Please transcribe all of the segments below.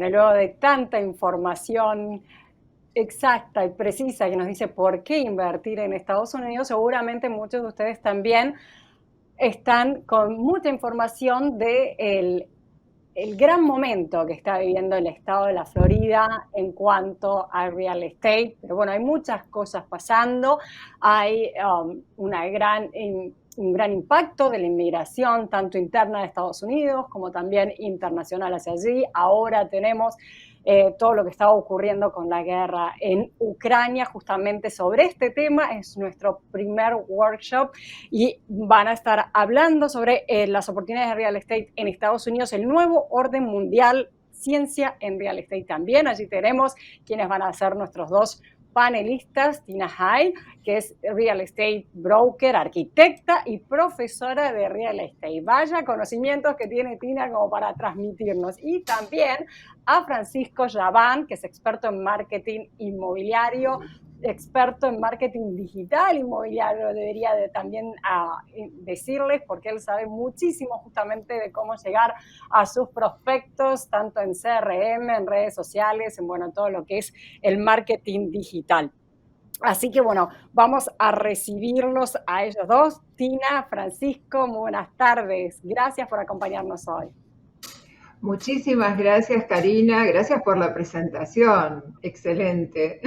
bueno, luego de tanta información exacta y precisa que nos dice por qué invertir en Estados Unidos, seguramente muchos de ustedes también están con mucha información de el gran momento que está viviendo el estado de la Florida en cuanto al real estate. Pero bueno, hay muchas cosas pasando, hay un gran impacto de la inmigración, tanto interna de Estados Unidos como también internacional hacia allí. Ahora tenemos todo lo que está ocurriendo con la guerra en Ucrania. Justamente sobre este tema es nuestro primer workshop y van a estar hablando sobre las oportunidades de real estate en Estados Unidos, el nuevo orden mundial, ciencia en real estate también. Allí tenemos quienes van a ser nuestros dos panelistas, Tina Hay, que es real estate broker, arquitecta y profesora de real estate. Vaya conocimientos que tiene Tina como para transmitirnos. Y también a Francisco Yaván, que es experto en marketing inmobiliario, experto en marketing digital inmobiliario, debería también decirles, porque él sabe muchísimo justamente de cómo llegar a sus prospectos, tanto en CRM, en redes sociales, en bueno, todo lo que es el marketing digital. Así que bueno, vamos a recibirlos a ellos dos. Tina, Francisco, muy buenas tardes. Gracias por acompañarnos hoy. Muchísimas gracias, Karina. Gracias por la presentación. Excelente.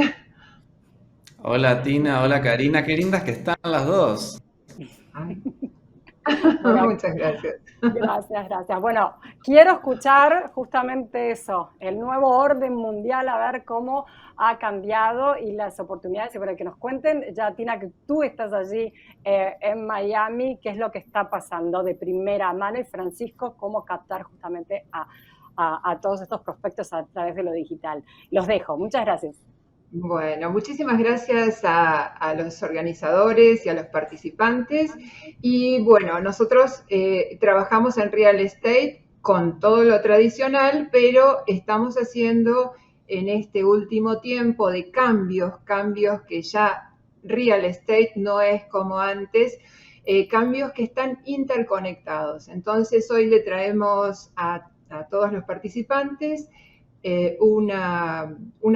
Hola Tina, hola Karina, qué lindas que están las dos. Bueno, muchas gracias. Gracias. Bueno, quiero escuchar justamente eso, el nuevo orden mundial, a ver cómo ha cambiado y las oportunidades, y para que nos cuenten, ya Tina, que tú estás allí en Miami, qué es lo que está pasando de primera mano, y Francisco, cómo captar justamente a todos estos prospectos a través de lo digital. Los dejo, muchas gracias. Bueno, muchísimas gracias a los organizadores y a los participantes. Y bueno, nosotros trabajamos en real estate con todo lo tradicional, pero estamos haciendo en este último tiempo de cambios que ya real estate no es como antes, cambios que están interconectados. Entonces hoy le traemos a todos los participantes una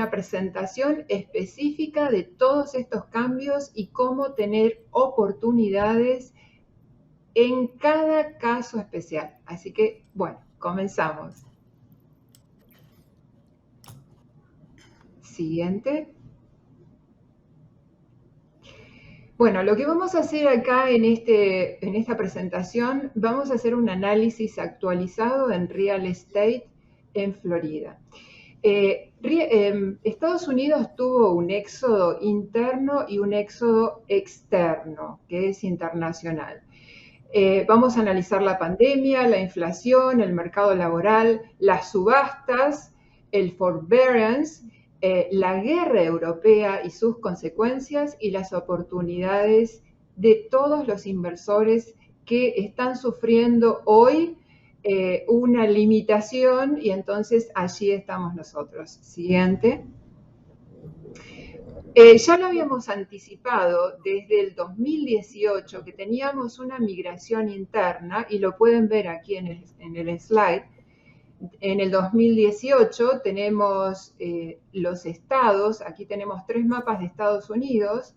presentación específica de todos estos cambios y cómo tener oportunidades en cada caso especial. Así que, bueno, comenzamos. Siguiente. Bueno, lo que vamos a hacer acá en esta presentación, vamos a hacer un análisis actualizado en real estate en Florida. Estados Unidos tuvo un éxodo interno y un éxodo externo, que es internacional. Vamos a analizar la pandemia, la inflación, el mercado laboral, las subastas, el forbearance, la guerra europea y sus consecuencias y las oportunidades de todos los inversores que están sufriendo hoy una limitación, y entonces allí estamos nosotros. Siguiente. Ya lo habíamos anticipado desde el 2018 que teníamos una migración interna, y lo pueden ver aquí en el slide. En el 2018 tenemos los estados, aquí tenemos 3 mapas de Estados Unidos,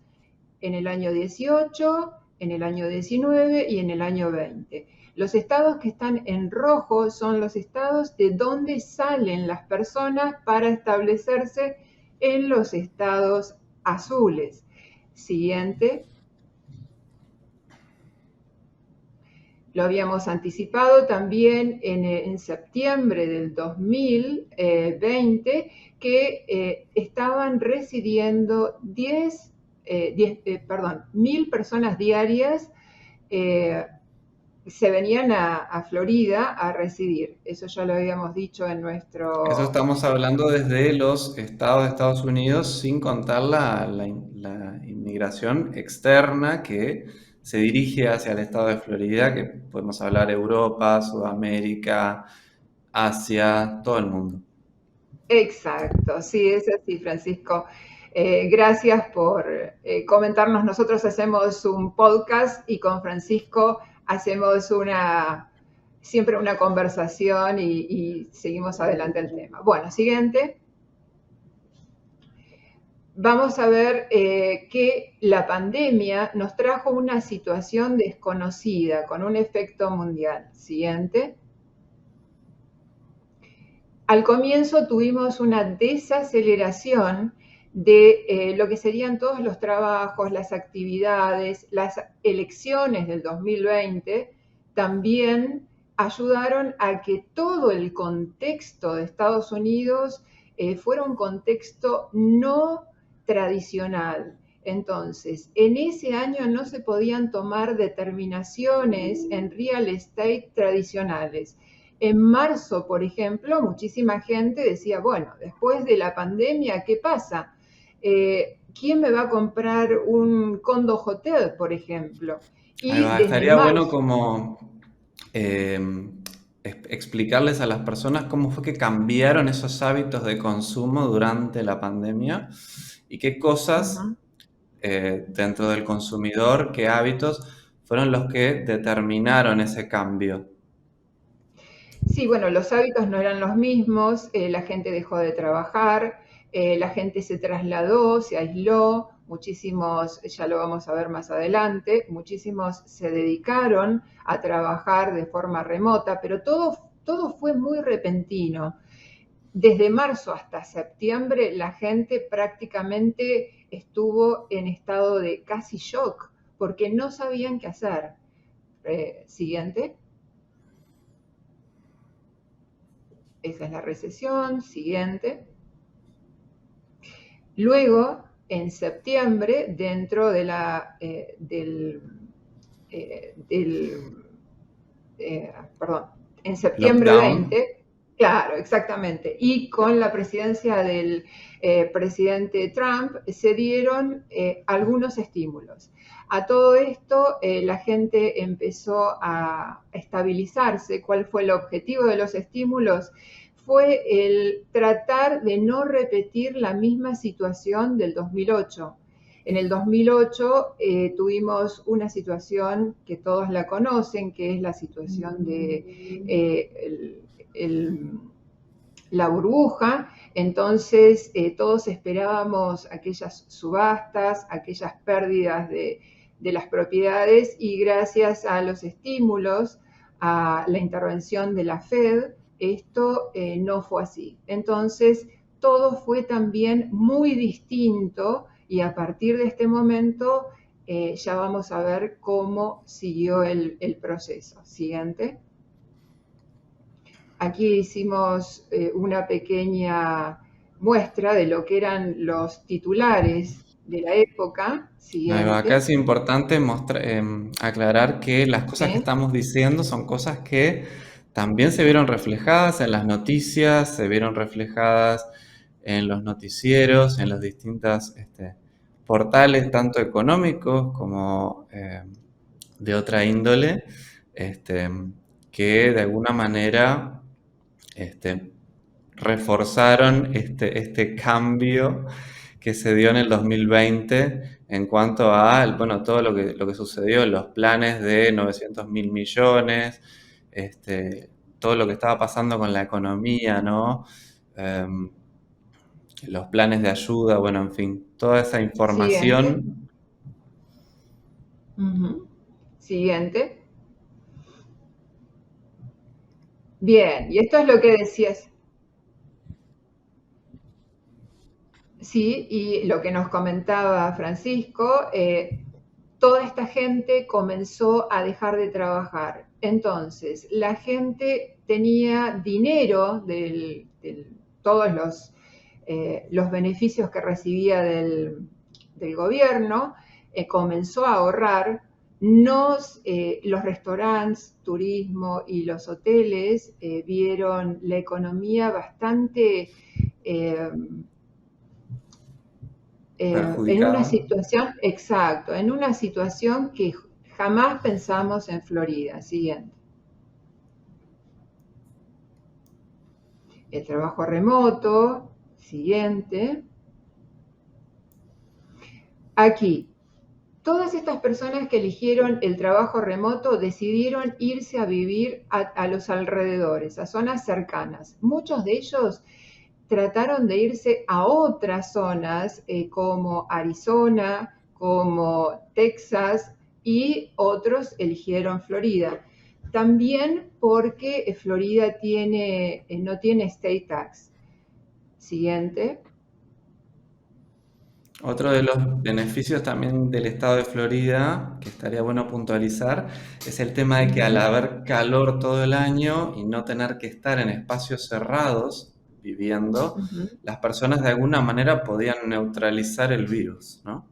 en el año 18, en el año 19 y en el año 20. Los estados que están en rojo son los estados de donde salen las personas para establecerse en los estados azules. Siguiente. Lo habíamos anticipado también en septiembre del 2020 que estaban residiendo 1.000 personas diarias se venían a Florida a residir. Eso ya lo habíamos dicho en nuestro... Eso estamos hablando desde los estados de Estados Unidos, sin contar la inmigración externa que se dirige hacia el estado de Florida, que podemos hablar Europa, Sudamérica, Asia, todo el mundo. Exacto, sí, es así, Francisco. Gracias por comentarnos. Nosotros hacemos un podcast y con Francisco hacemos una siempre una conversación y seguimos adelante el tema. Bueno, siguiente. Vamos a ver que la pandemia nos trajo una situación desconocida con un efecto mundial. Siguiente. Al comienzo tuvimos una desaceleración de lo que serían todos los trabajos, las actividades, las elecciones del 2020 también ayudaron a que todo el contexto de Estados Unidos fuera un contexto no tradicional. Entonces, en ese año no se podían tomar determinaciones en real estate tradicionales. En marzo, por ejemplo, muchísima gente decía, bueno, después de la pandemia, ¿qué pasa? ¿Quién me va a comprar un condo hotel, por ejemplo? Y desde Estaría bueno marzo, como explicarles a las personas cómo fue que cambiaron esos hábitos de consumo durante la pandemia y qué cosas dentro del consumidor, qué hábitos fueron los que determinaron ese cambio. sí, bueno, los hábitos no eran los mismos, la gente dejó de trabajar, la gente se trasladó, se aisló, muchísimos, ya lo vamos a ver más adelante, muchísimos se dedicaron a trabajar de forma remota, pero todo fue muy repentino. Desde marzo hasta septiembre la gente prácticamente estuvo en estado de casi shock porque no sabían qué hacer. Siguiente. Esa es la recesión. Siguiente. Luego, en septiembre, dentro de perdón, en septiembre Lockdown. 20, claro, exactamente, y con la presidencia del presidente Trump se dieron algunos estímulos. A todo esto, la gente empezó a estabilizarse. ¿Cuál fue el objetivo de los estímulos? Fue el tratar de no repetir la misma situación del 2008. En el 2008 tuvimos una situación que todos la conocen, que es la situación de la burbuja. Entonces todos esperábamos aquellas subastas, aquellas pérdidas de las propiedades, y gracias a los estímulos, a la intervención de la Fed, esto no fue así. Entonces todo fue también muy distinto, y a partir de este momento ya vamos a ver cómo siguió el proceso. Siguiente. Aquí hicimos una pequeña muestra de lo que eran los titulares de la época. Acá Siguiente. es importante aclarar que las cosas que ¿Sí? estamos diciendo son cosas que también se vieron reflejadas en las noticias, se vieron reflejadas en los noticieros, en los distintos portales, tanto económicos como de otra índole, este, que de alguna manera reforzaron este cambio que se dio en el 2020 en cuanto a bueno, todo lo que sucedió, los planes de 900.000 millones, todo lo que estaba pasando con la economía, ¿no? Los planes de ayuda, bueno, en fin, toda esa Siguiente. información. Ujú. Siguiente. Bien, y esto es lo que decías. Sí, y lo que nos comentaba Francisco, toda esta gente comenzó a dejar de trabajar. Entonces, la gente tenía dinero de todos los beneficios que recibía del gobierno, comenzó a ahorrar. Los restaurantes, turismo y los hoteles vieron la economía bastante en una Perjudicada. situación, exacto, en una situación que jamás pensamos en Florida. Siguiente. El trabajo remoto. Siguiente. Aquí, todas estas personas que eligieron el trabajo remoto decidieron irse a vivir a los alrededores, a zonas cercanas. Muchos de ellos trataron de irse a otras zonas como Arizona, como Texas, y otros eligieron Florida. También porque Florida no tiene state tax. Siguiente. Otro de los beneficios también del estado de Florida, que estaría bueno puntualizar, es el tema de que al haber calor todo el año y no tener que estar en espacios cerrados viviendo, las personas de alguna manera podían neutralizar el virus, ¿no?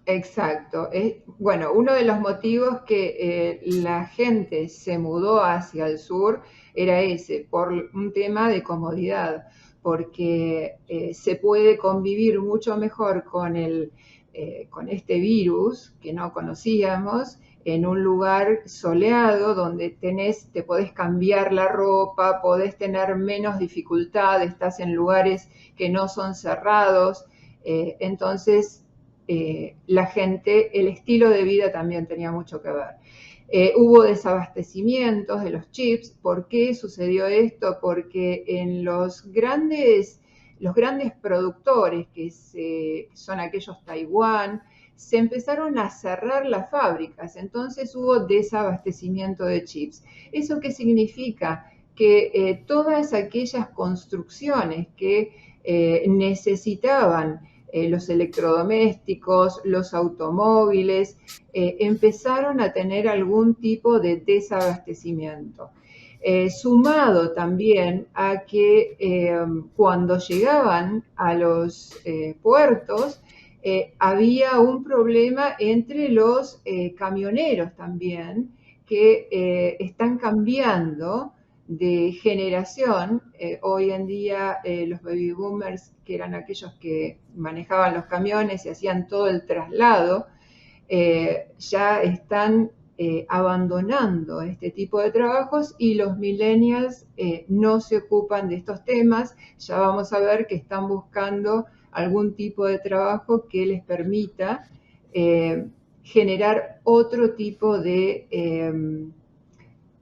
Exacto. Bueno, uno de los motivos que la gente se mudó hacia el sur era ese, por un tema de comodidad, porque se puede convivir mucho mejor con este virus que no conocíamos en un lugar soleado donde te podés cambiar la ropa, podés tener menos dificultad, estás en lugares que no son cerrados, entonces la gente, el estilo de vida también tenía mucho que ver. Hubo desabastecimientos de los chips. ¿Por qué sucedió esto? Porque en los grandes productores, que son aquellos Taiwán, se empezaron a cerrar las fábricas, entonces hubo desabastecimiento de chips. ¿Eso qué significa? Que todas aquellas construcciones que necesitaban los electrodomésticos, los automóviles, empezaron a tener algún tipo de desabastecimiento. Sumado también a que cuando llegaban a los puertos, había un problema entre los camioneros también, que están cambiando de generación. Hoy en día los baby boomers, que eran aquellos que manejaban los camiones y hacían todo el traslado, ya están abandonando este tipo de trabajos, y los millennials no se ocupan de estos temas. Ya vamos a ver que están buscando algún tipo de trabajo que les permita generar otro tipo de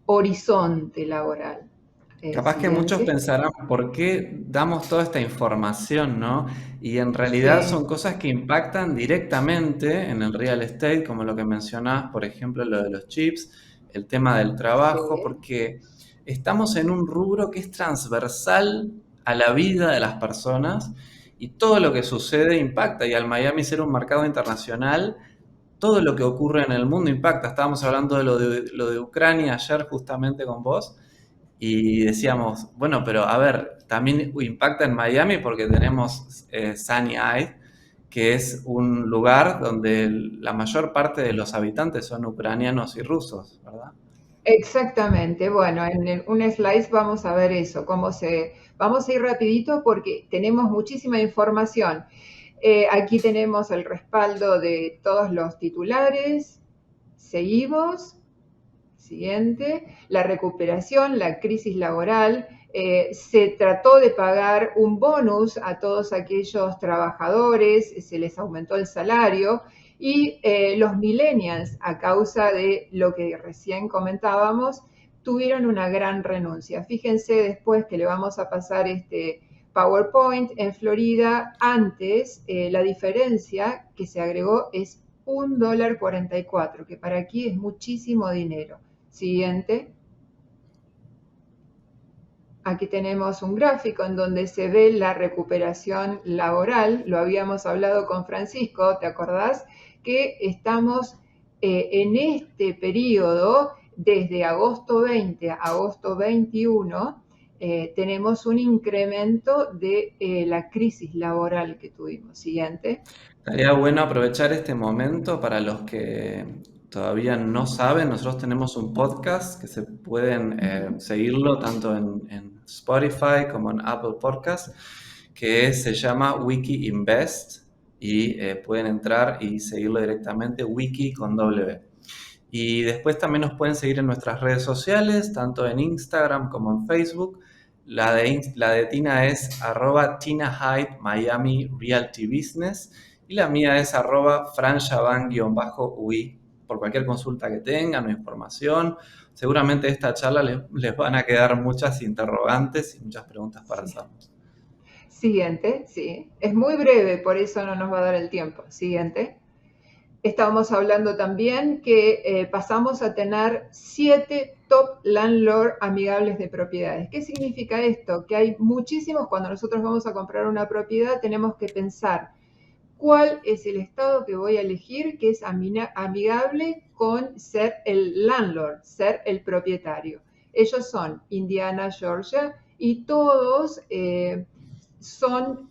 horizonte laboral. Capaz que muchos pensarán, ¿por qué damos toda esta información, no? Y en realidad Sí. son cosas que impactan directamente en el real estate, como lo que mencionás, por ejemplo, lo de los chips, el tema del trabajo, Sí. porque estamos en un rubro que es transversal a la vida de las personas y todo lo que sucede impacta. Y al Miami ser un mercado internacional, todo lo que ocurre en el mundo impacta. Estábamos hablando de lo de Ucrania ayer justamente con vos. Y decíamos, bueno, pero a ver, también impacta en Miami porque tenemos Sunny Isle, que es un lugar donde la mayor parte de los habitantes son ucranianos y rusos, ¿verdad? Exactamente. Bueno, en un slide vamos a ver eso, vamos a ir rapidito porque tenemos muchísima información. Aquí tenemos el respaldo de todos los titulares. Seguimos. Siguiente. La recuperación, la crisis laboral. Se trató de pagar un bonus a todos aquellos trabajadores, se les aumentó el salario, y los millennials, a causa de lo que recién comentábamos, tuvieron una gran renuncia. Fíjense después que le vamos a pasar este PowerPoint. En Florida, antes, la diferencia que se agregó es $1.44, que para aquí es muchísimo dinero. Siguiente. Aquí tenemos un gráfico en donde se ve la recuperación laboral. Lo habíamos hablado con Francisco, ¿te acordás? Que estamos en este periodo, desde agosto 20 a agosto 21, tenemos un incremento de la crisis laboral que tuvimos. Siguiente. Estaría bueno aprovechar este momento para los que todavía no saben. Nosotros tenemos un podcast que se pueden seguirlo tanto en Spotify como en Apple Podcast, que se llama Wiki Invest, y pueden entrar y seguirlo directamente, Wiki con W. Y después también nos pueden seguir en nuestras redes sociales, tanto en Instagram como en Facebook. La de Tina es @TinaHyde Miami Realty Business. Y la mía es @franyaban_ui, por cualquier consulta que tengan o información. Seguramente de esta charla les van a quedar muchas interrogantes y muchas preguntas para Sí. hacernos. Siguiente, sí. Es muy breve, por eso no nos va a dar el tiempo. Siguiente. Estábamos hablando también que pasamos a tener 7 top landlord amigables de propiedades. ¿Qué significa esto? Que hay muchísimos, cuando nosotros vamos a comprar una propiedad, tenemos que pensar cuál es el estado que voy a elegir que es amigable con ser el landlord, ser el propietario. Ellos son Indiana, Georgia, y todos son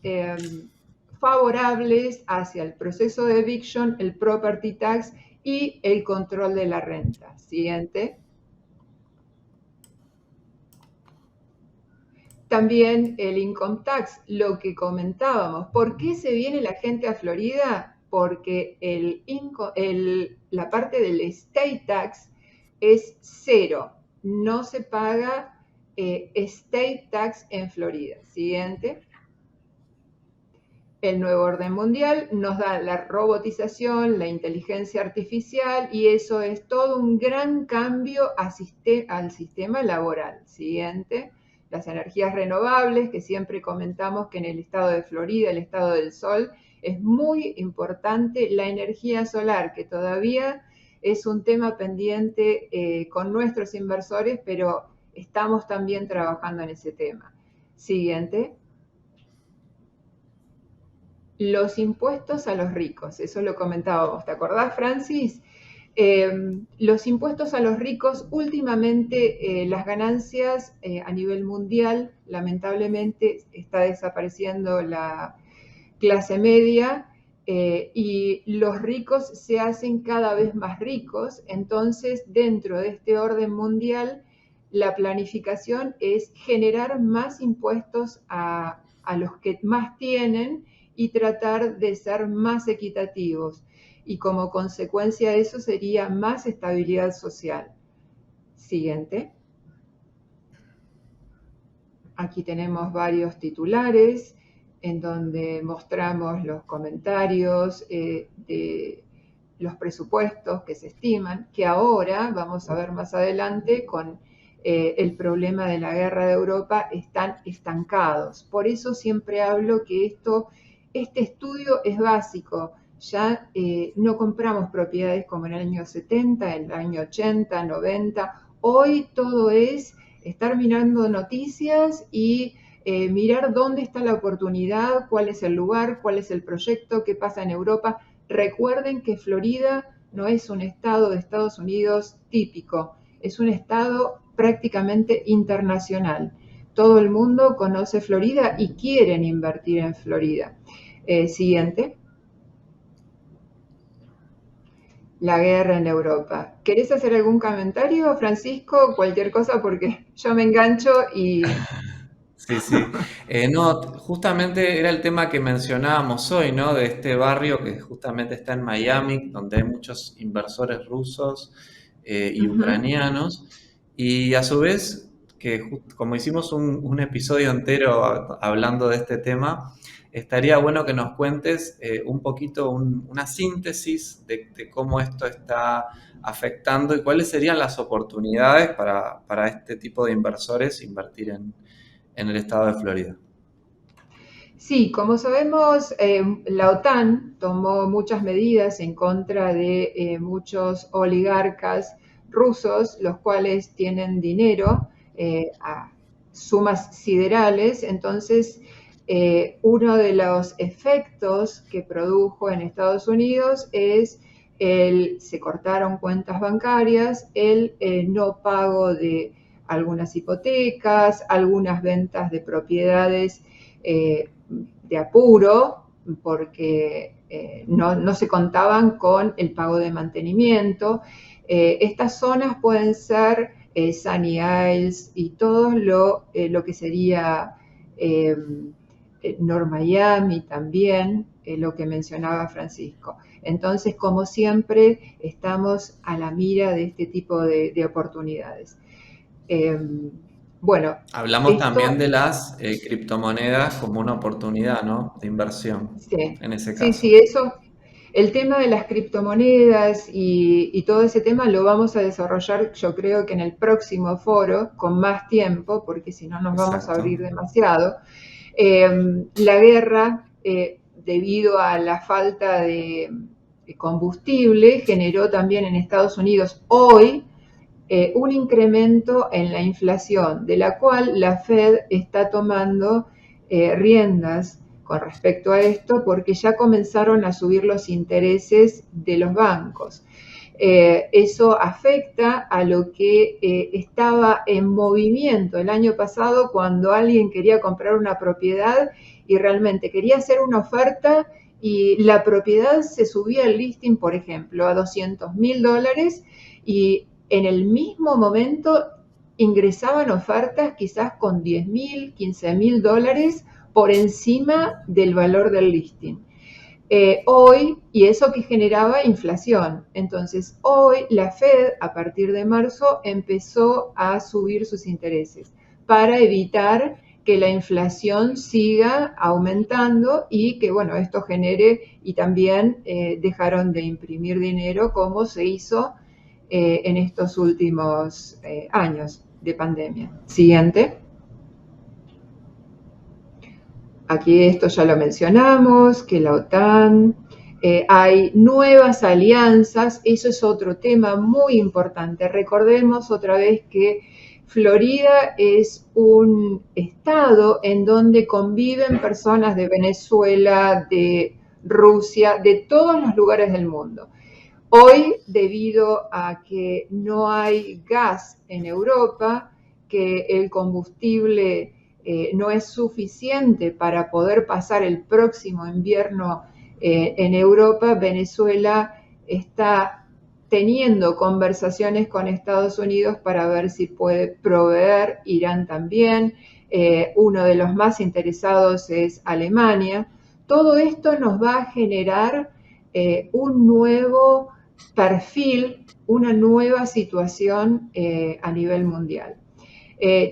favorables hacia el proceso de eviction, el property tax y el control de la renta. Siguiente. También el income tax, lo que comentábamos. ¿Por qué se viene la gente a Florida? Porque la parte del estate tax es 0. No se paga estate tax en Florida. Siguiente. El nuevo orden mundial nos da la robotización, la inteligencia artificial, y eso es todo un gran cambio al sistema laboral. Siguiente. Las energías renovables, que siempre comentamos que en el estado de Florida, el estado del sol, es muy importante la energía solar, que todavía es un tema pendiente con nuestros inversores, pero estamos también trabajando en ese tema. Siguiente. Los impuestos a los ricos, eso lo comentábamos, ¿te acordás, Francis? Los impuestos a los ricos, últimamente las ganancias a nivel mundial, lamentablemente está desapareciendo la clase media y los ricos se hacen cada vez más ricos. Entonces, dentro de este orden mundial, la planificación es generar más impuestos a los que más tienen y tratar de ser más equitativos. Y como consecuencia de eso sería más estabilidad social. Siguiente. Aquí tenemos varios titulares en donde mostramos los comentarios de los presupuestos que se estiman, que ahora, vamos a ver más adelante, con el problema de la guerra de Europa, están estancados. Por eso siempre hablo que este estudio es básico. Ya no compramos propiedades como en el año 70, en el año 80, 90. Hoy todo es estar mirando noticias y mirar dónde está la oportunidad, cuál es el lugar, cuál es el proyecto, qué pasa en Europa. Recuerden que Florida no es un estado de Estados Unidos típico, es un estado prácticamente internacional. Todo el mundo conoce Florida y quieren invertir en Florida. Siguiente. La guerra en Europa. ¿Querés hacer algún comentario, Francisco? Cualquier cosa, porque yo me engancho y... Sí, sí. No, justamente era el tema que mencionábamos hoy, ¿no? De este barrio que justamente está en Miami, donde hay muchos inversores rusos y ucranianos. Y a su vez, que como hicimos un episodio entero hablando de este tema, estaría bueno que nos cuentes un poquito una síntesis de cómo esto está afectando y cuáles serían las oportunidades para este tipo de inversores invertir en el estado de Florida. Sí, como sabemos, la OTAN tomó muchas medidas en contra de muchos oligarcas rusos, los cuales tienen dinero a sumas siderales. Entonces, uno de los efectos que produjo en Estados Unidos es se cortaron cuentas bancarias, el no pago de algunas hipotecas, algunas ventas de propiedades de apuro, porque no se contaban con el pago de mantenimiento. Estas zonas pueden ser Sunny Isles y todo lo que sería North Miami también, lo que mencionaba Francisco. Entonces, como siempre, estamos a la mira de este tipo de oportunidades. Bueno, Hablamos también esto, de las criptomonedas como una oportunidad, ¿no? De inversión, sí, en ese sí, caso. sí, eso, el tema de las criptomonedas y todo ese tema lo vamos a desarrollar, yo creo que en el próximo foro, con más tiempo, porque si no nos vamos a Exacto. abrir demasiado. La guerra, debido a la falta de combustible, generó también en Estados Unidos hoy un incremento en la inflación, de la cual la Fed está tomando riendas con respecto a esto, porque ya comenzaron a subir los intereses de los bancos. Eso afecta a lo que estaba en movimiento el año pasado cuando alguien quería comprar una propiedad y realmente quería hacer una oferta y la propiedad se subía al listing, por ejemplo, a $200.000 y en el mismo momento ingresaban ofertas quizás con $10.000, $15.000 por encima del valor del listing. Hoy, y eso que generaba inflación. Entonces, hoy la Fed, a partir de marzo, empezó a subir sus intereses para evitar que la inflación siga aumentando y que, bueno, esto genere, y también dejaron de imprimir dinero como se hizo en estos últimos años de pandemia. Siguiente. Aquí esto ya lo mencionamos, que la OTAN, hay nuevas alianzas, eso es otro tema muy importante. Recordemos otra vez que Florida es un estado en donde conviven personas de Venezuela, de Rusia, de todos los lugares del mundo. Hoy, debido a que no hay gas en Europa, que el combustible no es suficiente para poder pasar el próximo invierno en Europa, Venezuela está teniendo conversaciones con Estados Unidos para ver si puede proveer, Irán también, uno de los más interesados es Alemania. Todo esto nos va a generar un nuevo perfil, una nueva situación a nivel mundial.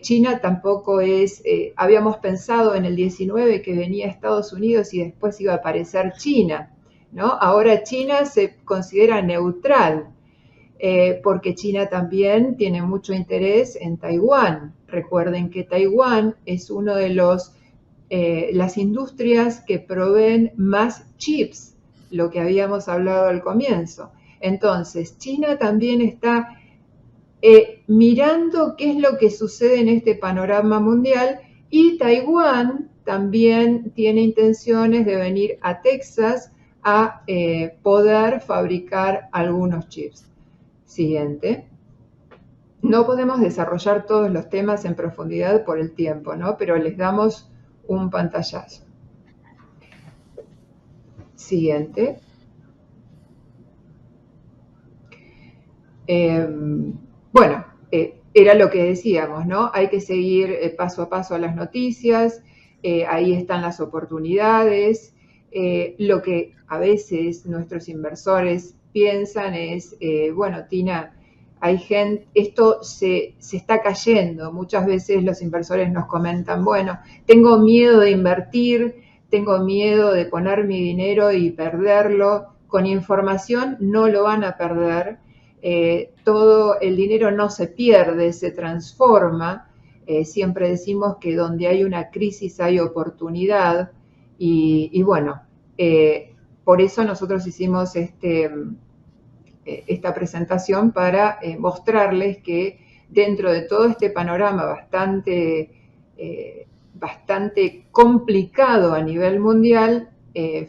China tampoco es, habíamos pensado en el 19 que venía Estados Unidos y después iba a aparecer China, ¿no? Ahora China se considera neutral, porque China también tiene mucho interés en Taiwán. Recuerden que Taiwán es uno de las industrias que proveen más chips, lo que habíamos hablado al comienzo. Entonces, China también está mirando qué es lo que sucede en este panorama mundial y Taiwán también tiene intenciones de venir a Texas a poder fabricar algunos chips. Siguiente. No podemos desarrollar todos los temas en profundidad por el tiempo, ¿no? Pero les damos un pantallazo. Siguiente. Bueno, era lo que decíamos, ¿no? Hay que seguir paso a paso las noticias, ahí están las oportunidades. Lo que a veces nuestros inversores piensan es, bueno, Tina, hay gente, esto se está cayendo. Muchas veces los inversores nos comentan, bueno, tengo miedo de invertir, tengo miedo de poner mi dinero y perderlo. Con información no lo van a perder. Todo el dinero no se pierde, se transforma. Siempre decimos que donde hay una crisis hay oportunidad y bueno, por eso nosotros hicimos esta presentación para mostrarles que dentro de todo este panorama bastante complicado a nivel mundial,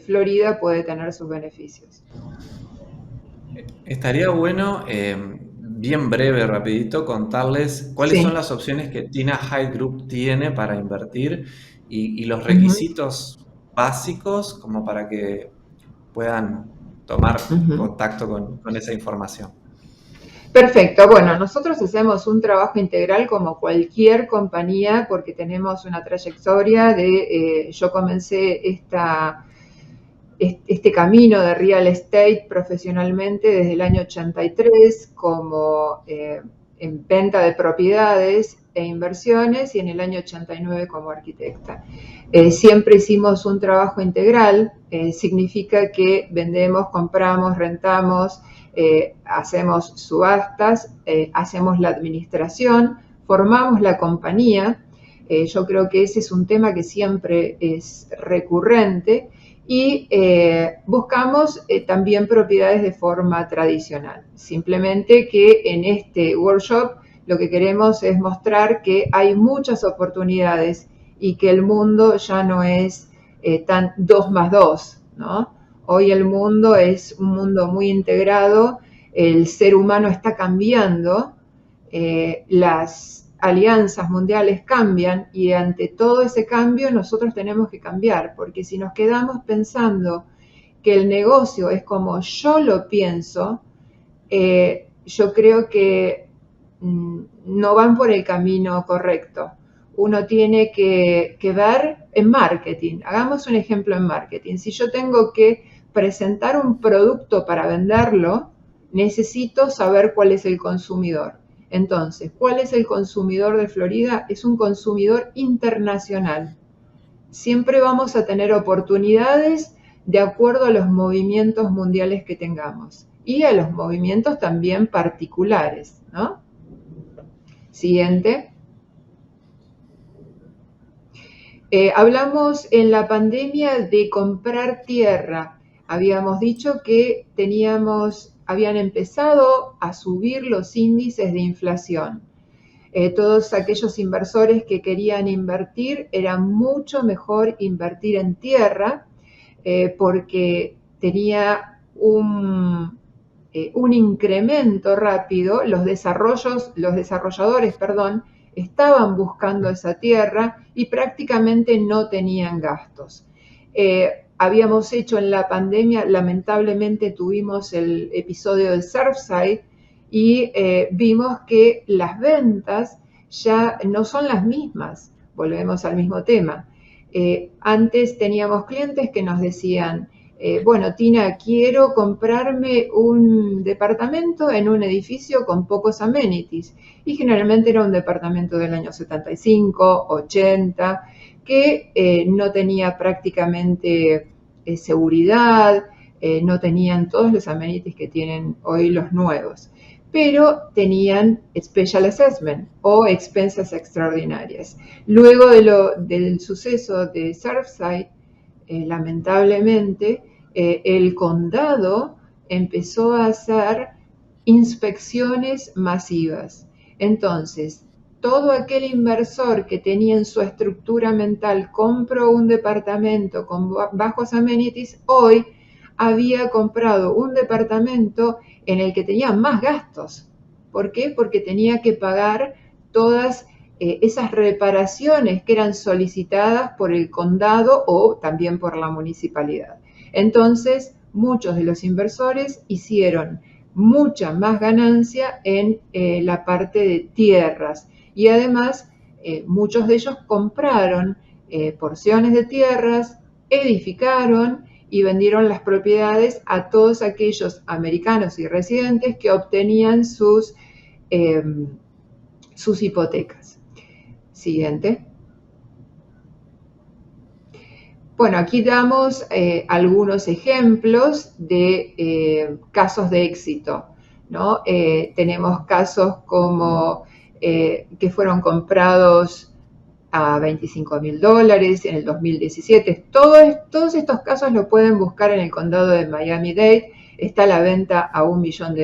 Florida puede tener sus beneficios. Estaría bueno, bien breve, rapidito, contarles cuáles son Sí. las opciones que Tina High Group tiene para invertir y los Uh -huh. requisitos básicos como para que puedan tomar contacto con esa información. Perfecto. Bueno, nosotros hacemos un trabajo integral como cualquier compañía porque tenemos una trayectoria de, yo comencé este camino de real estate profesionalmente desde el año 83 como en venta de propiedades e inversiones y en el año 89 como arquitecta. Siempre hicimos un trabajo integral, significa que vendemos, compramos, rentamos, hacemos subastas, hacemos la administración, formamos la compañía. Yo creo que ese es un tema que siempre es recurrente y buscamos también propiedades de forma tradicional. Simplemente que en este workshop lo que queremos es mostrar que hay muchas oportunidades y que el mundo ya no es tan 2 más 2, ¿no? Hoy el mundo es un mundo muy integrado, el ser humano está cambiando, las alianzas mundiales cambian y ante todo ese cambio nosotros tenemos que cambiar, porque si nos quedamos pensando que el negocio es como yo lo pienso, yo creo que no van por el camino correcto. Uno tiene que ver en marketing. Hagamos un ejemplo en marketing. Si yo tengo que presentar un producto para venderlo, necesito saber cuál es el consumidor. Entonces, ¿cuál es el consumidor de Florida? Es un consumidor internacional. Siempre vamos a tener oportunidades de acuerdo a los movimientos mundiales que tengamos y a los movimientos también particulares, ¿no? Siguiente. Hablamos en la pandemia de comprar tierra. Habíamos dicho que habían empezado a subir los índices de inflación. Todos aquellos inversores que querían invertir, era mucho mejor invertir en tierra porque tenía un incremento rápido. Los desarrolladores, estaban buscando esa tierra y prácticamente no tenían gastos. Habíamos hecho en la pandemia, lamentablemente tuvimos el episodio de Surfside y vimos que las ventas ya no son las mismas. Volvemos al mismo tema. Antes teníamos clientes que nos decían, bueno, Tina, quiero comprarme un departamento en un edificio con pocos amenities. Y generalmente era un departamento del año 75, 80, que no tenía prácticamente seguridad, no tenían todos los amenities que tienen hoy los nuevos, pero tenían special assessment o expensas extraordinarias. Luego del suceso de Surfside, lamentablemente, el condado empezó a hacer inspecciones masivas. Entonces, todo aquel inversor que tenía en su estructura mental, compró un departamento con bajos amenities, hoy había comprado un departamento en el que tenía más gastos. ¿Por qué? Porque tenía que pagar todas esas reparaciones que eran solicitadas por el condado o también por la municipalidad. Entonces, muchos de los inversores hicieron mucha más ganancia en la parte de tierras y además muchos de ellos compraron porciones de tierras, edificaron y vendieron las propiedades a todos aquellos americanos y residentes que obtenían sus hipotecas. Siguiente. Bueno, aquí damos algunos ejemplos de casos de éxito, ¿no? Tenemos casos como que fueron comprados a $25,000 en el 2017. Todos estos casos lo pueden buscar en el condado de Miami-Dade. Está a la venta a $1 millón.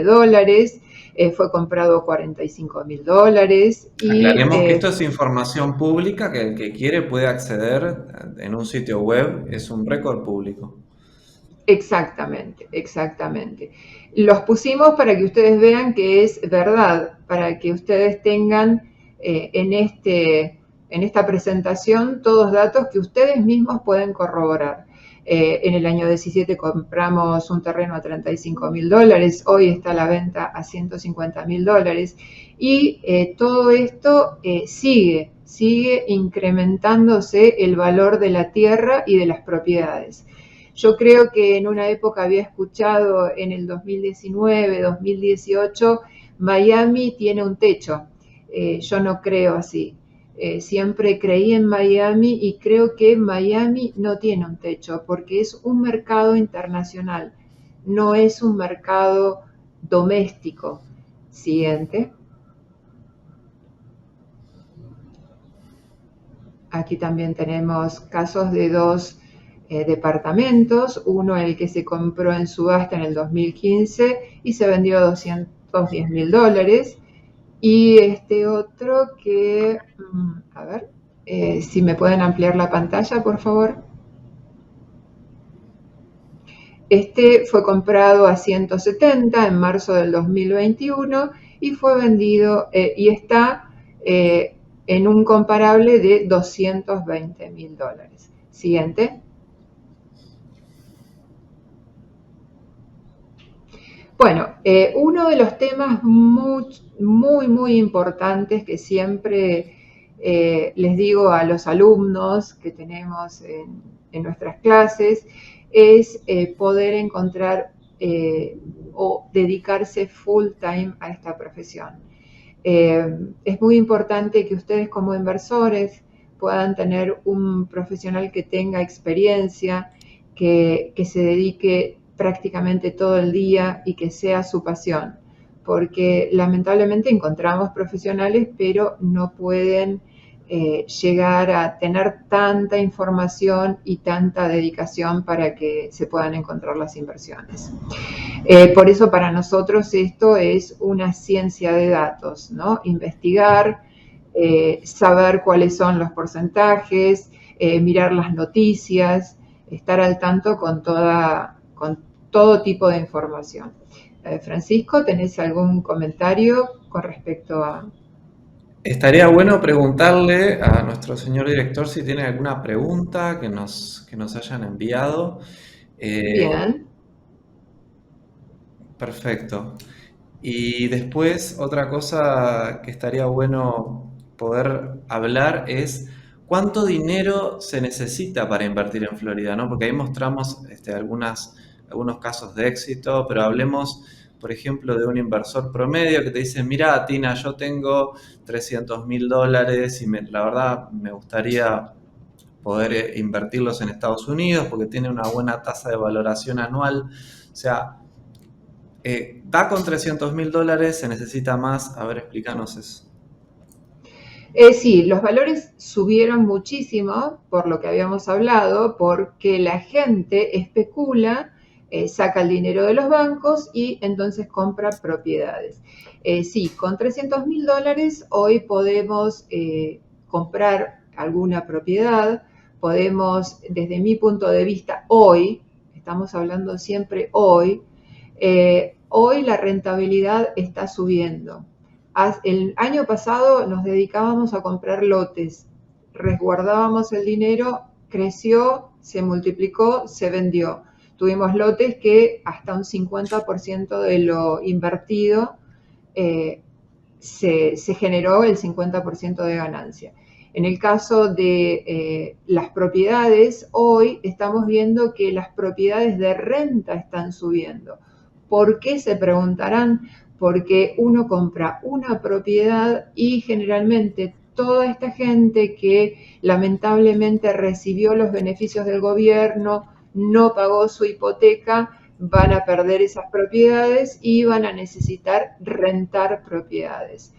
Fue comprado a $45,000. Aclaremos que esto es información pública que el que quiere puede acceder en un sitio web, es un récord público. Exactamente, exactamente. Los pusimos para que ustedes vean que es verdad, para que ustedes tengan en esta presentación todos datos que ustedes mismos pueden corroborar. En el año 17 compramos un terreno a $35,000, hoy está a la venta a $150,000 y todo esto sigue incrementándose el valor de la tierra y de las propiedades. Yo creo que en una época había escuchado en el 2019, 2018, Miami tiene un techo. Yo no creo así. Siempre creí en Miami y creo que Miami no tiene un techo porque es un mercado internacional, no es un mercado doméstico. Siguiente. Aquí también tenemos casos de dos departamentos, uno el que se compró en subasta en el 2015 y se vendió a $210.000, y este otro que, a ver, si me pueden ampliar la pantalla, por favor. Este fue comprado a 170 en marzo del 2021 y fue vendido y está en un comparable de $220.000. Siguiente. Bueno, uno de los temas muy importantes que siempre les digo a los alumnos que tenemos en nuestras clases es poder encontrar o dedicarse full time a esta profesión. Es muy importante que ustedes como inversores puedan tener un profesional que tenga experiencia, que se dedique prácticamente todo el día y que sea su pasión, porque lamentablemente encontramos profesionales pero no pueden llegar a tener tanta información y tanta dedicación para que se puedan encontrar las inversiones. Por eso para nosotros esto es una ciencia de datos, ¿no? Investigar, saber cuáles son los porcentajes, mirar las noticias, estar al tanto con todo tipo de información. Francisco, ¿tenés algún comentario con respecto a...? Estaría bueno preguntarle a nuestro señor director si tiene alguna pregunta que nos hayan enviado. Bien. Perfecto. Y después, otra cosa que estaría bueno poder hablar es cuánto dinero se necesita para invertir en Florida, ¿no? Porque ahí mostramos algunos casos de éxito, pero hablemos, por ejemplo, de un inversor promedio que te dice, mira, Tina, yo tengo $300.000 y la verdad me gustaría poder invertirlos en Estados Unidos porque tiene una buena tasa de valoración anual. O sea, da con $300.000, se necesita más. A ver, explícanos eso. Sí, los valores subieron muchísimo por lo que habíamos hablado, porque la gente especula, saca el dinero de los bancos y entonces compra propiedades. Sí, con $300.000 hoy podemos comprar alguna propiedad, podemos, desde mi punto de vista, hoy, estamos hablando siempre hoy, hoy la rentabilidad está subiendo. El año pasado nos dedicábamos a comprar lotes, resguardábamos el dinero, creció, se multiplicó, se vendió. Tuvimos lotes que hasta un 50% de lo invertido se generó el 50% de ganancia. En el caso de las propiedades, hoy estamos viendo que las propiedades de renta están subiendo. ¿Por qué? Se preguntarán. Porque uno compra una propiedad y generalmente toda esta gente que lamentablemente recibió los beneficios del gobierno, no pagó su hipoteca, van a perder esas propiedades y van a necesitar rentar propiedades.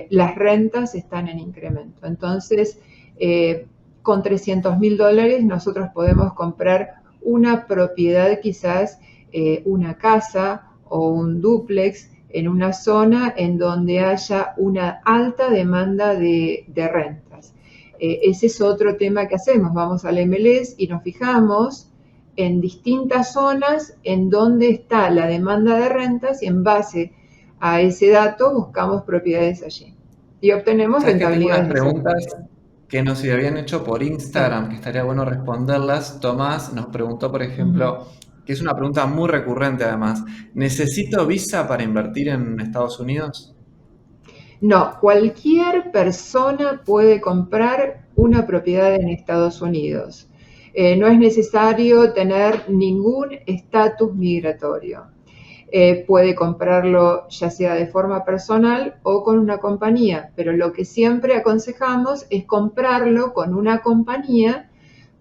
Las rentas están en incremento. Entonces, con $300.000 nosotros podemos comprar una propiedad, quizás una casa o un dúplex, en una zona en donde haya una alta demanda de rentas. Ese es otro tema que hacemos. Vamos al MLS y nos fijamos en distintas zonas en donde está la demanda de rentas y en base a ese dato buscamos propiedades allí. Y obtenemos rentabilidades. Tengo unas preguntas que nos habían hecho por Instagram, que estaría bueno responderlas. Tomás nos preguntó, por ejemplo, que es una pregunta muy recurrente además, ¿necesito visa para invertir en Estados Unidos? No, cualquier persona puede comprar una propiedad en Estados Unidos. No es necesario tener ningún estatus migratorio. puede comprarlo ya sea de forma personal o con una compañía, pero lo que siempre aconsejamos es comprarlo con una compañía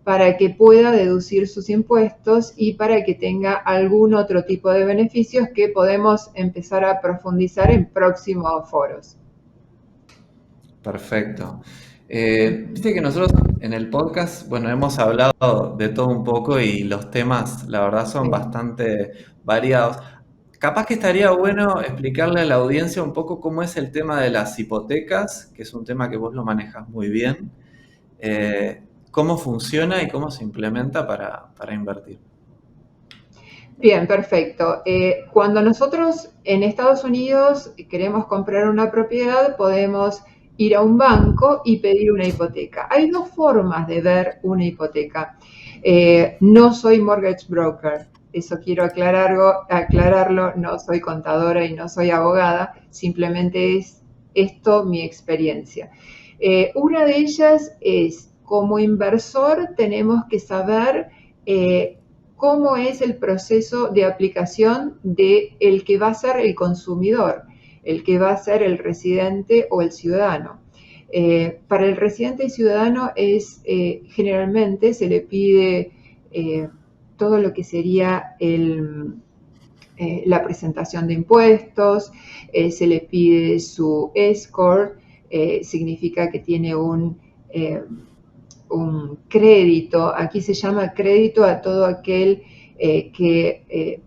para que pueda deducir sus impuestos y para que tenga algún otro tipo de beneficios que podemos empezar a profundizar en próximos foros. Perfecto. Viste que nosotros en el podcast, bueno, hemos hablado de todo un poco y los temas, la verdad, son Sí. bastante variados. Capaz que estaría bueno explicarle a la audiencia un poco cómo es el tema de las hipotecas, que es un tema que vos lo manejas muy bien, cómo funciona y cómo se implementa para invertir. Bien, perfecto. Cuando nosotros en Estados Unidos queremos comprar una propiedad, podemos ir a un banco y pedir una hipoteca. Hay dos formas de ver una hipoteca. No soy mortgage broker, eso quiero aclararlo, no soy contadora y no soy abogada, simplemente es esto mi experiencia. Una de ellas es, como inversor tenemos que saber cómo es el proceso de aplicación del que va a ser el consumidor, el que va a ser el residente o el ciudadano. Para el residente y ciudadano generalmente se le pide todo lo que sería la presentación de impuestos, se le pide su score, significa que tiene un crédito. Aquí se llama crédito a todo aquel que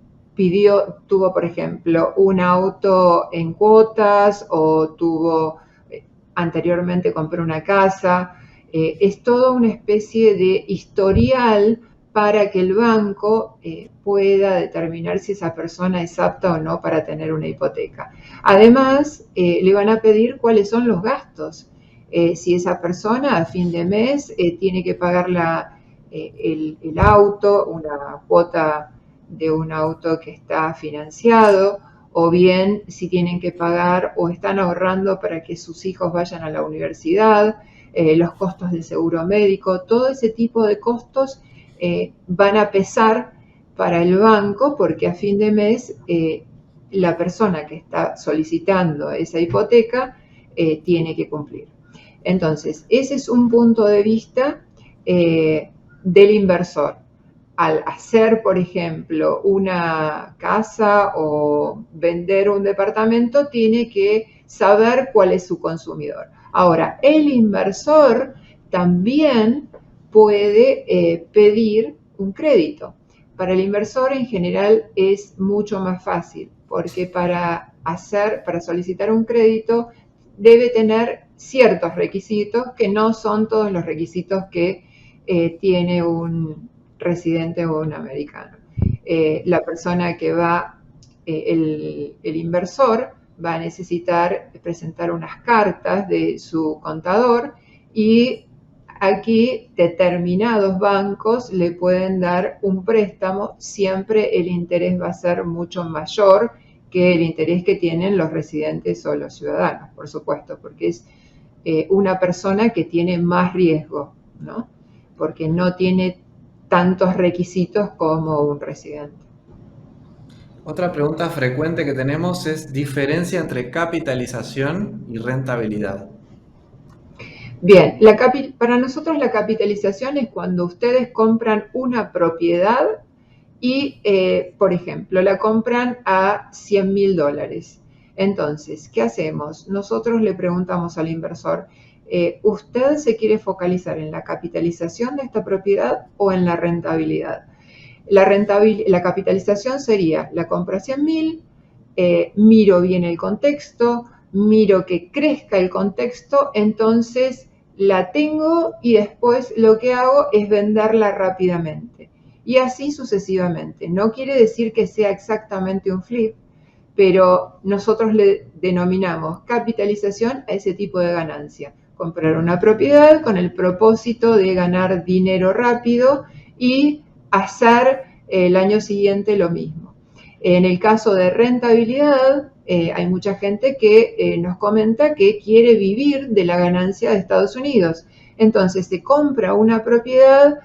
tuvo, por ejemplo, un auto en cuotas o anteriormente compró una casa. Es toda una especie de historial para que el banco pueda determinar si esa persona es apta o no para tener una hipoteca. Además, le van a pedir cuáles son los gastos. Si esa persona a fin de mes tiene que pagar el auto, una cuota de un auto que está financiado, o bien si tienen que pagar o están ahorrando para que sus hijos vayan a la universidad, los costos del seguro médico, todo ese tipo de costos van a pesar para el banco porque a fin de mes la persona que está solicitando esa hipoteca tiene que cumplir. Entonces, ese es un punto de vista del inversor. Al hacer, por ejemplo, una casa o vender un departamento, tiene que saber cuál es su consumidor. Ahora, el inversor también puede pedir un crédito. Para el inversor en general es mucho más fácil, porque para solicitar un crédito debe tener ciertos requisitos que no son todos los requisitos que tiene un residente o un americano. La persona que el inversor va a necesitar presentar unas cartas de su contador y aquí determinados bancos le pueden dar un préstamo, siempre el interés va a ser mucho mayor que el interés que tienen los residentes o los ciudadanos, por supuesto, porque es una persona que tiene más riesgo, ¿no? Porque no tiene tantos requisitos como un residente. Otra pregunta frecuente que tenemos es diferencia entre capitalización y rentabilidad. Bien, para nosotros la capitalización es cuando ustedes compran una propiedad y, por ejemplo, la compran a $100.000. Entonces, ¿qué hacemos? Nosotros le preguntamos al inversor, ¿usted se quiere focalizar en la capitalización de esta propiedad o en la rentabilidad? La capitalización sería, la compra a 100.000, miro bien el contexto, miro que crezca el contexto, entonces la tengo y después lo que hago es venderla rápidamente. Y así sucesivamente. No quiere decir que sea exactamente un flip, pero nosotros le denominamos capitalización a ese tipo de ganancia. Comprar una propiedad con el propósito de ganar dinero rápido y hacer el año siguiente lo mismo. En el caso de rentabilidad, hay mucha gente que nos comenta que quiere vivir de la ganancia de Estados Unidos. Entonces se compra una propiedad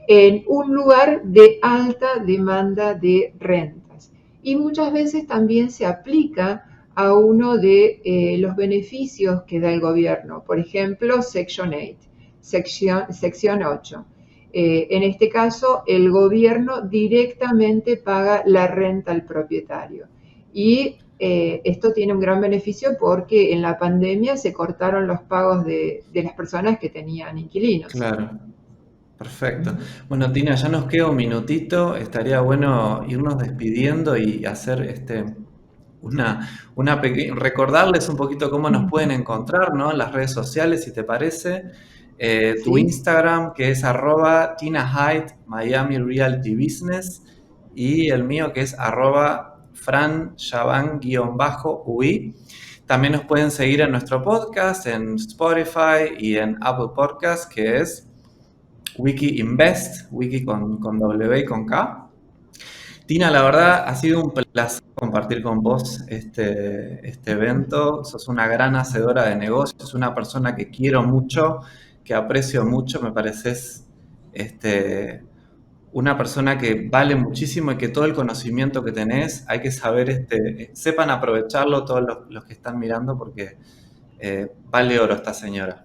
en un lugar de alta demanda de rentas. y muchas veces también se aplica a uno de los beneficios que da el gobierno, por ejemplo, Section 8, sección 8. En este caso, el gobierno directamente paga la renta al propietario. Y esto tiene un gran beneficio porque en la pandemia se cortaron los pagos de las personas que tenían inquilinos. Claro, perfecto. Bueno, Tina, ya nos queda un minutito. Estaría bueno irnos despidiendo y hacer recordarles un poquito cómo nos pueden encontrar, ¿no? En las redes sociales, si te parece. Tu Sí. Instagram, que es @TinaHaidt Miami Realty Business, y el mío, que es @FranJavan_UI. También nos pueden seguir en nuestro podcast, en Spotify y en Apple Podcast, que es Wiki Invest, Wiki con W y con K. Tina, la verdad ha sido un placer compartir con vos este evento. Sos una gran hacedora de negocios, una persona que quiero mucho, que aprecio mucho. Me pareces una persona que vale muchísimo y que todo el conocimiento que tenés hay que saber, sepan aprovecharlo todos los que están mirando, porque vale oro esta señora.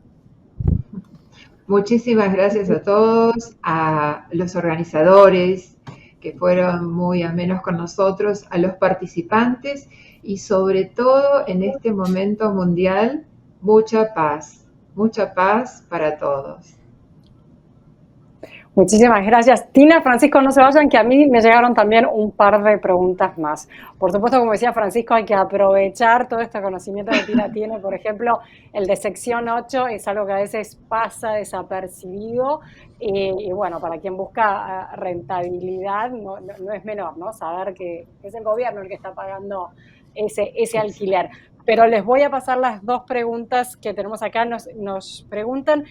Muchísimas gracias a todos, a los organizadores que fueron muy amenos con nosotros, a los participantes y sobre todo en este momento mundial, mucha paz para todos. Muchísimas gracias. Tina, Francisco, no se vayan, que a mí me llegaron también un par de preguntas más. Por supuesto, como decía Francisco, hay que aprovechar todo este conocimiento que Tina tiene. Por ejemplo, el de sección 8 es algo que a veces pasa desapercibido y bueno, para quien busca rentabilidad no es menor, ¿no? Saber que es el gobierno el que está pagando ese alquiler. Pero les voy a pasar las dos preguntas que tenemos acá. Nos preguntan...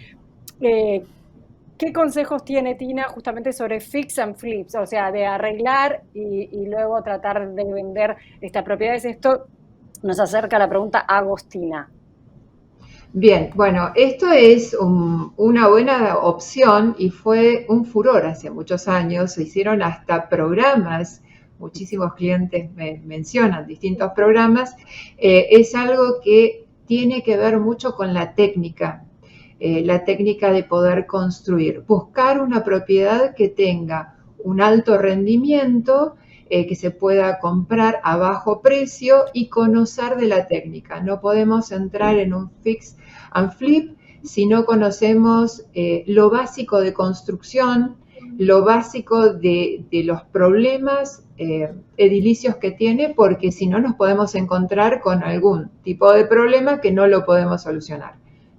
¿qué consejos tiene Tina justamente sobre fix and flips? O sea, de arreglar y luego tratar de vender estas propiedades. Esto nos acerca a la pregunta Agostina. Bien, bueno, esto es una buena opción y fue un furor hace muchos años. Se hicieron hasta programas, muchísimos clientes me mencionan distintos programas. Es algo que tiene que ver mucho con la técnica de poder construir. Buscar una propiedad que tenga un alto rendimiento, que se pueda comprar a bajo precio y conocer de la técnica. No podemos entrar en un fix and flip si no conocemos lo básico de construcción, lo básico de los problemas edilicios que tiene, porque si no nos podemos encontrar con algún tipo de problema que no lo podemos solucionar,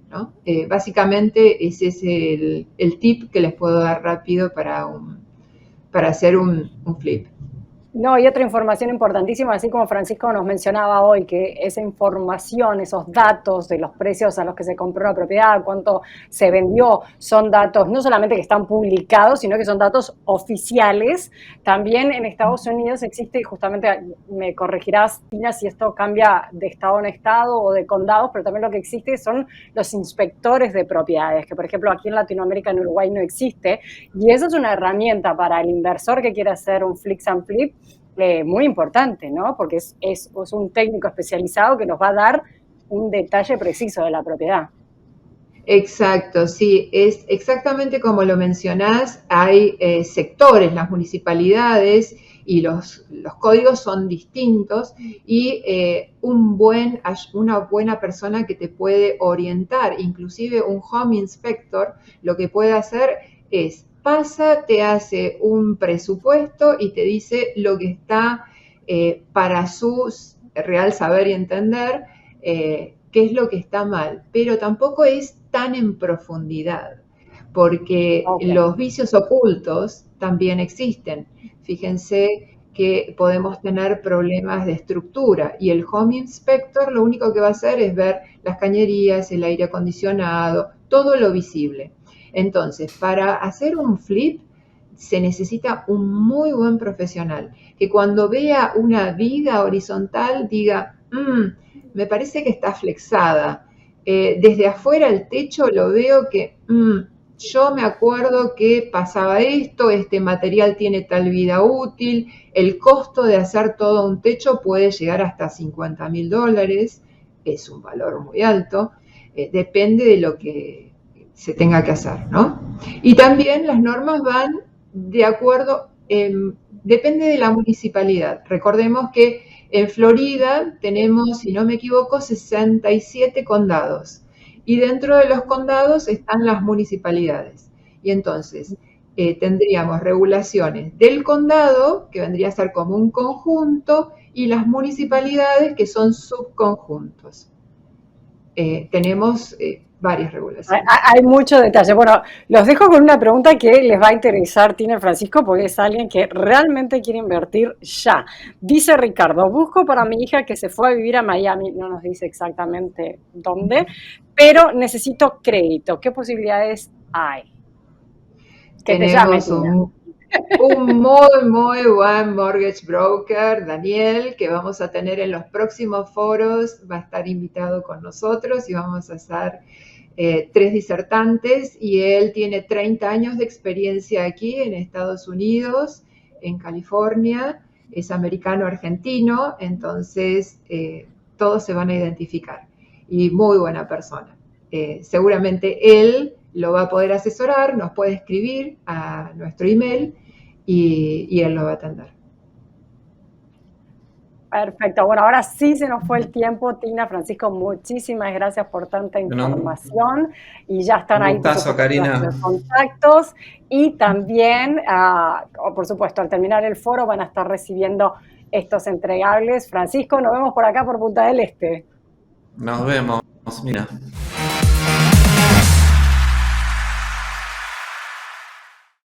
¿no? Básicamente ese es el tip que les puedo dar rápido para hacer un flip. No, y otra información importantísima, así como Francisco nos mencionaba hoy, que esa información, esos datos de los precios a los que se compró la propiedad, cuánto se vendió, son datos no solamente que están publicados, sino que son datos oficiales. También en Estados Unidos existe, justamente me corregirás, Tina, si esto cambia de estado en estado o de condados, pero también lo que existe son los inspectores de propiedades, que por ejemplo aquí en Latinoamérica, en Uruguay no existe, y eso es una herramienta para el inversor que quiere hacer un fix and flip, muy importante, ¿no? Porque es un técnico especializado que nos va a dar un detalle preciso de la propiedad. Exacto, sí, es exactamente como lo mencionás. Hay sectores, las municipalidades y los códigos son distintos y una buena persona que te puede orientar, inclusive un home inspector, lo que puede hacer es pasa, te hace un presupuesto y te dice lo que está para su real saber y entender, qué es lo que está mal, pero tampoco es tan en profundidad, porque los vicios ocultos también existen. Fíjense que podemos tener problemas de estructura y el home inspector lo único que va a hacer es ver las cañerías, el aire acondicionado, todo lo visible. Entonces, para hacer un flip se necesita un muy buen profesional, que cuando vea una viga horizontal diga, me parece que está flexada. Desde afuera el techo lo veo que yo me acuerdo que pasaba esto, este material tiene tal vida útil, el costo de hacer todo un techo puede llegar hasta $50.000, es un valor muy alto, depende de lo que se tenga que hacer, ¿no? Y también las normas van de acuerdo, depende de la municipalidad. Recordemos que en Florida tenemos, si no me equivoco, 67 condados y dentro de los condados están las municipalidades. Y entonces tendríamos regulaciones del condado, que vendría a ser como un conjunto, y las municipalidades, que son subconjuntos. Tenemos varias regulaciones. Hay mucho detalle. Bueno, los dejo con una pregunta que les va a interesar, Tina y Francisco, porque es alguien que realmente quiere invertir ya. Dice Ricardo, busco para mi hija que se fue a vivir a Miami, no nos dice exactamente dónde, pero necesito crédito. ¿Qué posibilidades hay? Que te llame, Tenemos Tina. un muy buen mortgage broker, Daniel, que vamos a tener en los próximos foros, va a estar invitado con nosotros y vamos a hacer 3 disertantes, y él tiene 30 años de experiencia aquí en Estados Unidos, en California, es americano-argentino, entonces todos se van a identificar, y muy buena persona. Seguramente él lo va a poder asesorar, nos puede escribir a nuestro email y él lo va a atender. Perfecto. Bueno, ahora sí se nos fue el tiempo, Tina, Francisco, muchísimas gracias por tanta información y ya están ahí, por gustazo, supuesto, Karina. los contactos y también, por supuesto, al terminar el foro van a estar recibiendo estos entregables. Francisco, nos vemos por acá por Punta del Este. Nos vemos, mira.